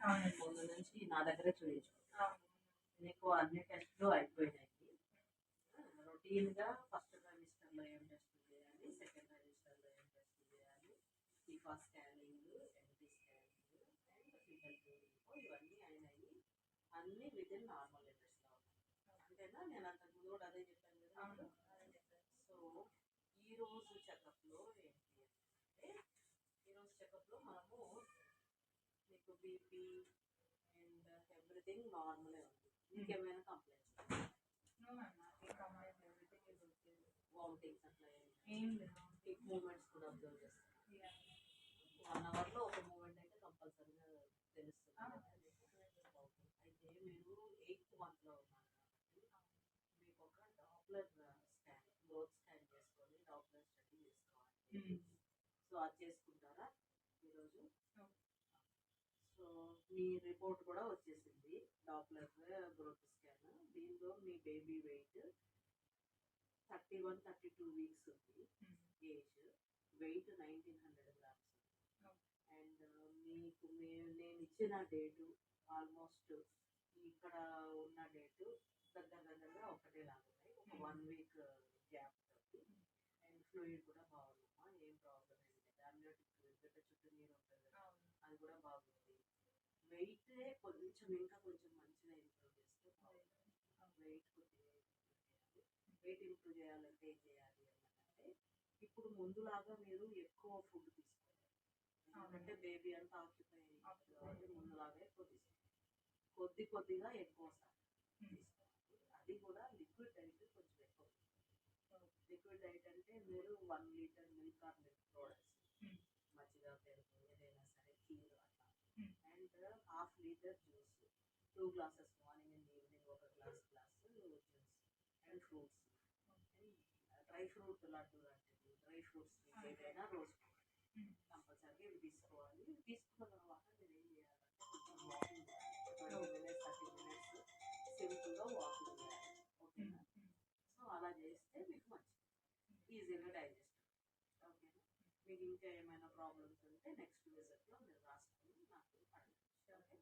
అవునండి. ముందు నుంచి నా దగ్గరే చూయించుకుంటా. అవును. నీకు అన్ని టెస్టులు అయిపోయినాయి. రొటీన్‌గా ఫస్ట్ ట్రైమిస్టర్‌లో ఏం టెస్టులు చేయాలి, సెకండ్ ట్రైమిస్టర్‌లో ఏం టెస్టులు చేయాలి, TIFFA scanning, NT scanning and fetal curing ఇవన్నీ అయినాయి. అన్నీ వితిన్ నార్మల్ లిమిట్స్‌లో ఉన్నాయి. అంతేనా? నేను అంతకుముందు కూడా అదే చెప్పాను కదా. అవును. సో ఈరోజు చెకప్‌లో ఏంటి అంటే, ఈరోజు చెకప్‌లో మనము మీకు బీపీ అండ్ ఎవ్రీథింగ్ నార్మలే ఉంది. మీకేమైనా కంప్లైంట్స్ నో మ్యామ్. నాకేం complaint everything is okay. Vomitings అట్లా ఏం లేదు. కిక్ మూమెంట్స్ కూడా అబ్జర్వ్ చేస్తాను. Yeah. 1 అవర్లో ఒక మూమెంట్ అయితే కంపల్సరీగా తెలుస్తుంది. అయితే మీరు 8th మంత్లో ఉన్నారు కాబట్టి మీకు ఒక డాప్లర్ స్కాన్, గ్రోత్ స్కాన్ చేసుకొని డాప్లర్ స్టడీ చేసుకోవాలి. సో అది చేసుకుంటారా ఈరోజు? సో మీ రిపోర్ట్ కూడా వచ్చేసింది, డాప్లర్ గ్రోత్ స్కాన్. దీనిలో మీ బేబీ వెయిట్ 31-32 వీక్స్ ఉంది ఏజ్, వెయిట్ 1900 గ్రామ్స్. అండ్ మీకు నేను ఇచ్చిన డేటు ఆల్మోస్ట్ ఇక్కడ ఉన్న డేటు దగ్గరగా ఒకటేలాగా ఉన్నాయి. ఒక 1 వీక్ గ్యాప్ తోటి. అండ్ ఫ్లూయిడ్ కూడా బాగుందమ్మా, ఏం ప్రాబ్లం ఏం లేదు. అమ్నియోటిక్ బిడ్డ చుట్టూ నీరు ఉంటుంది కదా, అది కూడా బాగుంది. వెయిట్ కొంచెం ఇంకా కొంచెం మంచిగా ఇంప్రూవ్ చేస్తే బాగుంటుంది. వెయిట్ కొద్దిగా వెయిట్ ఇంప్రూవ్ చేయాలంటే ఏం చేయాలి అన్నదంటే, ఇప్పుడు ముందులాగా మీరు ఎక్కువ ఫుడ్ తీసుకోవాలి. ఎందుకంటే బేబీ అంతా ఆక్యుపై కాబట్టి ముందులాగా ఎక్కువ తీసుకోవాలి. కొద్దిగా ఎక్కువ సార్లు తీసుకోవాలి. అది కూడా లిక్విడ్ డైట్ కొంచెం ఎక్కువ. లిక్విడ్ డైట్ అంటే మీరు 1 litre milk or milk products, మజ్జిగ, పెరుగు, ఏదైనా సరే, కీరు అట్లా. And ½ litre juice, 2 glasses morning and evening, ఒక glass juice and fruits. Dry fruit laddu లాంటివి, డ్రై ఫ్రూట్స్ ఏదైనా రోజు కంపల్సరీగా ఇవి తీసుకోవాలి. ఇవి తీసుకున్న తర్వాత మీరు ఏం చేయాలంటే కొంచెం వాకింగ్ చేయాలి. 20 మినిట్స్ 30 మినిట్స్ సింపుల్గా వాకింగ్ చేయాలి. ఓకేనా? సో అలా చేస్తే మీకు మంచిది, ఈజీగా డైజెస్ట్. ఓకేనా? మీకు ఇంకా ఏమైనా ప్రాబ్లమ్స్ ఉంటే నెక్స్ట్ విజిట్లో మీరు రాసుకొని నాకు అడగండి. ఓకే.